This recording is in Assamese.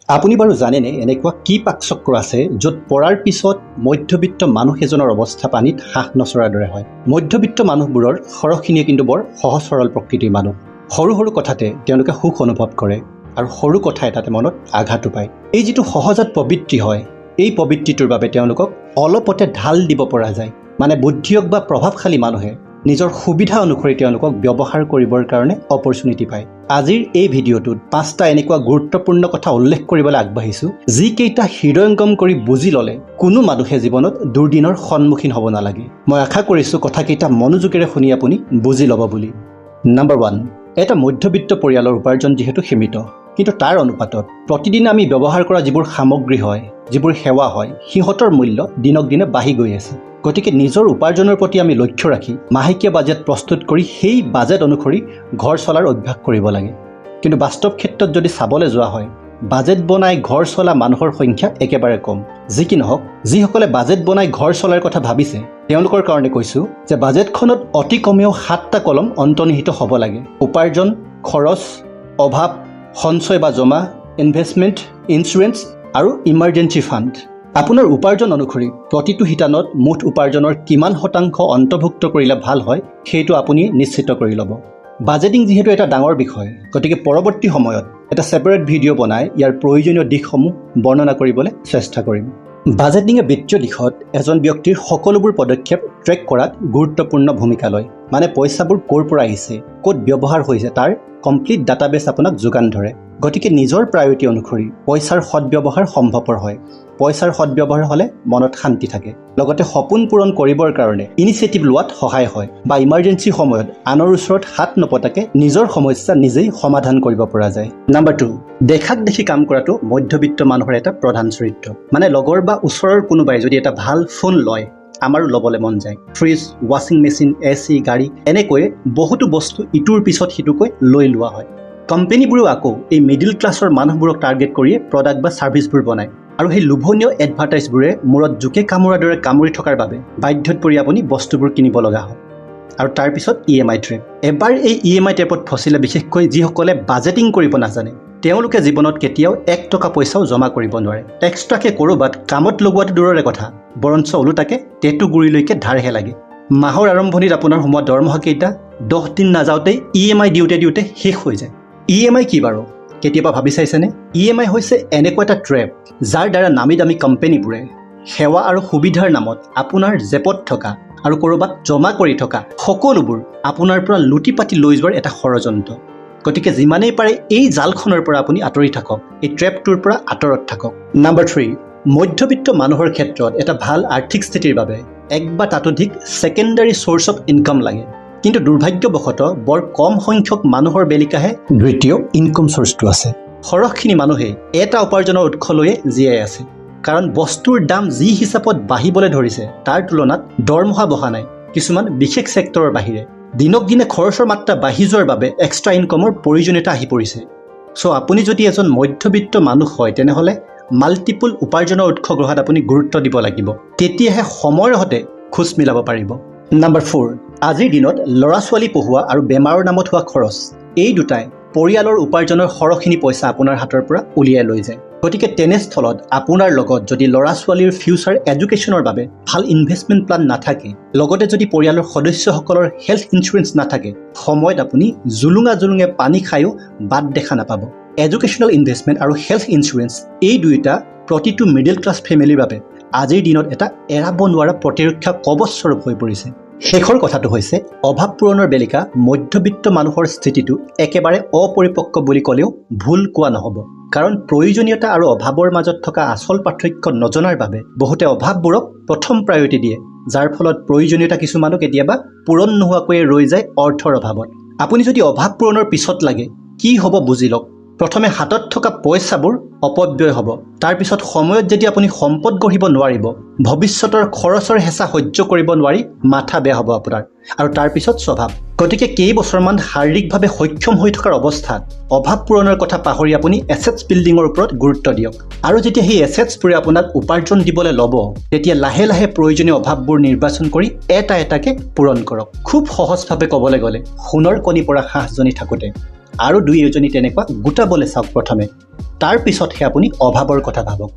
আপুনি বাৰু জানেনে এনেকুৱা কি পাকচক্ৰ আছে য'ত পৰাৰ পিছত মধ্যবিত্ত মানুহ এজনৰ অৱস্থা পানীত হাঁহ নচৰাৰ দৰে হয়। মধ্যবিত্ত মানুহবোৰৰ সৰহখিনিয়ে কিন্তু বৰ সহজ সৰল প্ৰকৃতিৰ মানুহ। সৰু সৰু কথাতে তেওঁলোকে সুখ অনুভৱ কৰে আৰু সৰু কথা এটাতে মনত আঘাতো পায়। এই যিটো সহজাত প্ৰবৃত্তি হয়, এই প্ৰবৃত্তিটোৰ বাবে তেওঁলোকক অলপতে ঢাল দিব পৰা যায়। মানে বুদ্ধিয়ক বা প্ৰভাৱশালী মানুহে নিজৰ সুবিধা অনুসৰি তেওঁলোকক ব্যৱহাৰ কৰিবৰ কাৰণে অপৰচুনিটি পায়। আজিৰ এই ভিডিঅ'টোত 5টা এনেকুৱা গুৰুত্বপূৰ্ণ কথা উল্লেখ কৰিবলৈ আগবাঢ়িছোঁ, যিকেইটা হৃদয়ংগম কৰি বুজি ল'লে কোনো মানুহে জীৱনত দুৰ্দিনৰ সন্মুখীন হ'ব নালাগে। মই আশা কৰিছোঁ কথাকেইটা মনোযোগেৰে শুনি আপুনি বুজি ল'ব বুলি। নম্বৰ 1, এটা মধ্যবিত্ত পৰিয়ালৰ উপাৰ্জন যিহেতু সীমিত, কিন্তু তাৰ অনুপাতত প্ৰতিদিনে আমি ব্যৱহাৰ কৰা যিবোৰ সামগ্ৰী হয়, যিবোৰ সেৱা হয়, সিহঁতৰ মূল্য দিনক দিনে বাঢ়ি গৈ আছে। গতিকে নিজৰ উপাৰ্জনৰ প্ৰতি আমি লক্ষ্য ৰাখি মাহেকীয়া বাজেট প্ৰস্তুত কৰি সেই বাজেট অনুসৰি ঘৰ চলাৰ অভ্যাস কৰিব লাগে। কিন্তু বাস্তৱ ক্ষেত্ৰত যদি চাবলৈ যোৱা হয়, বাজেট বনাই ঘৰ চলা মানুহৰ সংখ্যা একেবাৰে কম। যি কি নহওক, যিসকলে বাজেট বনাই ঘৰ চলাৰ কথা ভাবিছে তেওঁলোকৰ কাৰণে কৈছোঁ যে বাজেটখনত অতি কমেও 7টা কলম অন্তৰ্নিহিত হ'ব লাগে। উপাৰ্জন, খৰচ, অভাৱ, সঞ্চয় বা জমা, ইনভেষ্টমেণ্ট, ইঞ্চুৰেঞ্চ আৰু ইমাৰ্জেঞ্চি ফাণ্ড। আপোনাৰ উপাৰ্জন অনুসৰি প্ৰতিটো শিতানত মুঠ উপাৰ্জনৰ কিমান শতাংশ অন্তৰ্ভুক্ত কৰিলে ভাল হয় সেইটো আপুনি নিশ্চিত কৰি ল'ব। বাজেটিং যিহেতু এটা ডাঙৰ বিষয়, গতিকে পৰৱৰ্তী সময়ত এটা ছেপাৰেট ভিডিঅ' বনাই ইয়াৰ প্ৰয়োজনীয় দিশসমূহ বৰ্ণনা কৰিবলৈ চেষ্টা কৰিম। বাজেটিঙে বিত্তীয় দিশত এজন ব্যক্তিৰ সকলোবোৰ পদক্ষেপ ট্ৰেক কৰাত গুৰুত্বপূৰ্ণ ভূমিকা লয়। মানে পইচাবোৰ ক'ৰ পৰা আহিছে, ক'ত ব্যৱহাৰ হৈছে তাৰ কমপ্লিট ডাটাবেছ আপোনাক যোগান ধৰে। গতিকে নিজৰ প্ৰায়ৰিটি অনুসৰি পইচাৰ সদব্যৱহাৰ সম্ভৱপৰ হয়। পইচাৰ সদব্যৱহাৰ হ'লে মনত শান্তি থাকে, লগতে সপোন পূৰণ কৰিবৰ কাৰণে ইনিচিয়েটিভ লোৱাত সহায় হয়, বা ইমাৰ্জেঞ্চি সময়ত আনৰ ওচৰত হাত নপতাকে নিজৰ সমস্যা নিজেই সমাধান কৰিব পৰা যায়। নম্বৰ 2, দেখাক দেখি কাম কৰাটো মধ্যবিত্ত মানুহৰ এটা প্ৰধান চৰিত্ৰ। মানে লগৰ বা ওচৰৰ কোনোবাই যদি এটা ভাল ফোন লয়, আমাৰো ল'বলৈ মন যায়। ফ্ৰিজ, ৱাশ্বিং মেচিন, AC, গাড়ী, এনেকৈয়ে বহুতো বস্তু ইটোৰ পিছত সিটোকৈ লৈ লোৱা হয়। কোম্পানীবোৰেও আকৌ এই মিডিল ক্লাছৰ মানুহবোৰক টাৰ্গেট কৰিয়ে প্ৰডাক্ট বা ছাৰ্ভিচবোৰ বনায়। আৰু সেই লোভনীয় এডভাৰটাইজবোৰে মূৰত জোকে কামোৰাৰ দৰে কামুৰি থকাৰ বাবে বাধ্যত পৰি আপুনি বস্তুবোৰ কিনিব লগা হয়। আৰু তাৰপিছত EMI ট্ৰেপ। এবাৰ এই EMI ট্ৰেপত ফচিলে, বিশেষকৈ যিসকলে বাজেটিং কৰিব নাজানে, তেওঁলোকে জীৱনত কেতিয়াও 1 টকা পইচাও জমা কৰিব নোৱাৰে। এক্সট্ৰাকে ক'ৰবাত কামত লগোৱাটো দূৰৰে কথা, বৰঞ্চ ওলোটাকে টেটু গুৰিলৈকে ধাৰহে লাগে। মাহৰ আৰম্ভণিত আপোনাৰ সোমোৱা দৰমহাকেইটা 10 দিন নাযাওঁতেই EMI দিওঁতে দিওঁতে শেষ হৈ যায়। EMI কি বাৰু? কেতিয়াবা ভাবি চাইছেনে? EMI হৈছে এনেকুৱা এটা ট্ৰেপ যাৰ দ্বাৰা নামী দামী কোম্পানীবোৰে সেৱা আৰু সুবিধাৰ নামত আপোনাৰ জেপত থকা আৰু ক'ৰবাত জমা কৰি থকা সকলোবোৰ আপোনাৰ পৰা লুটি পাতি লৈ যোৱাৰ এটা ষড়যন্ত্ৰ। গতিকে যিমানেই পাৰে এই জালখনৰ পৰা আপুনি আঁতৰি থাকক, এই ট্ৰেপটোৰ পৰা আঁতৰত থাকক। নম্বৰ 3, মধ্যবিত্ত মানুহৰ ক্ষেত্ৰত এটা ভাল আৰ্থিক স্থিতিৰ বাবে 1 বা তাতোধিক ছেকেণ্ডাৰী চ'ৰ্চ অফ ইনকাম লাগে। কিন্তু দুৰ্ভাগ্যবশতঃ বৰ কম সংখ্যক মানুহৰ বেলিকাহে দ্বিতীয় ইনকাম চ'ৰ্চটো আছে। সৰহখিনি মানুহেই এটা উপাৰ্জনৰ উৎস লৈয়ে জীয়াই আছে। কাৰণ বস্তুৰ দাম যি হিচাপত বাঢ়িবলৈ ধৰিছে তাৰ তুলনাত দৰমহা বঢ়া নাই, কিছুমান বিশেষ ছেক্টৰৰ বাহিৰে। দিনক দিনে খৰচৰ মাত্ৰা বাঢ়ি যোৱাৰ বাবে এক্সট্ৰা ইনকামৰ প্ৰয়োজনীয়তা আহি পৰিছে। চ' আপুনি যদি এজন মধ্যবিত্ত মানুহ হয়, তেনেহ'লে মাল্টিপুল উপাৰ্জনৰ উৎস গ্ৰহাত আপুনি গুৰুত্ব দিব লাগিব। তেতিয়াহে সময়ৰ সতে খোজ মিলাব পাৰিব। নম্বৰ 4, আজিৰ দিনত ল'ৰা ছোৱালী পঢ়োৱা আৰু বেমাৰৰ নামত হোৱা খৰচ, এই দুটাই পৰিয়ালৰ উপাৰ্জনৰ সৰহখিনি পইচা আপোনাৰ হাতৰ পৰা উলিয়াই লৈ যায়। গতিকে তেনেস্থলত আপোনাৰ লগত যদি ল'ৰা ছোৱালীৰ ফিউচাৰ এডুকেশ্যনৰ বাবে ভাল ইনভেষ্টমেণ্ট প্লান নাথাকে, লগতে যদি পৰিয়ালৰ সদস্যসকলৰ হেল্থ ইঞ্চুৰেঞ্চ নাথাকে, সময়ত আপুনি জুলুঙে পানী খায়ো বাদ দেখা নাপাব। এডুকেশ্যনেল ইনভেষ্টমেণ্ট আৰু হেল্থ ইঞ্চুৰেঞ্চ, এই দুয়োটা প্ৰতিটো মিডিল ক্লাছ ফেমিলিৰ বাবে আজিৰ দিনত এটা এৰাব নোৱাৰা প্ৰতিৰক্ষা কৱচস্বৰূপ হৈ পৰিছে। শেষৰ কথাটো হৈছে, অভাৱ পূৰণৰ বেলিকা মধ্যবিত্ত মানুহৰ স্থিতিটো একেবাৰে অপৰিপক্ক বুলি ক'লেও ভুল কোৱা নহ'ব। কাৰণ প্ৰয়োজনীয়তা আৰু অভাৱৰ মাজত থকা আচল পাৰ্থক্য নজনাৰ বাবে বহুতে অভাৱবোৰক প্ৰথম প্ৰায়ৰিটি দিয়ে, যাৰ ফলত প্ৰয়োজনীয়তা কিছুমানো কেতিয়াবা পূৰণ নোহোৱাকৈয়ে ৰৈ যায় অৰ্থৰ অভাৱত। আপুনি যদি অভাৱ পূৰণৰ পিছত লাগে, কি হ'ব বুজি লওক। প্ৰথমে হাতত থকা পইচাবোৰ অপব্যয় হ'ব। তাৰপিছত সময়ত যদি আপুনি সম্পদ গঢ়িব নোৱাৰিব, ভৱিষ্যতৰ খৰচৰ হেঁচা সহ্য কৰিব নোৱাৰি মাথা বেয়া হ'ব আপোনাৰ। আৰু তাৰপিছত স্বভাৱ। গতিকে কেইবছৰমান শাৰীৰিকভাৱে সক্ষম হৈ থকাৰ অৱস্থাত অভাৱ পূৰণৰ কথা পাহৰি আপুনি এছেটছ বিল্ডিঙৰ ওপৰত গুৰুত্ব দিয়ক। আৰু যেতিয়া সেই এছেটছবোৰে আপোনাক উপাৰ্জন দিবলৈ ল'ব, তেতিয়া লাহে লাহে প্ৰয়োজনীয় অভাৱবোৰ নিৰ্বাচন কৰি এটা এটাকে পূৰণ কৰক। খুব সহজভাৱে ক'বলৈ গ'লে, সোণৰ কণী পৰা হাঁহজনী থাকোঁতে আৰু দুই এজনী তেনেকুৱা গোটাবলৈ চাওক প্ৰথমে, তাৰ পিছতহে আপুনি অভাৱৰ কথা ভাবক।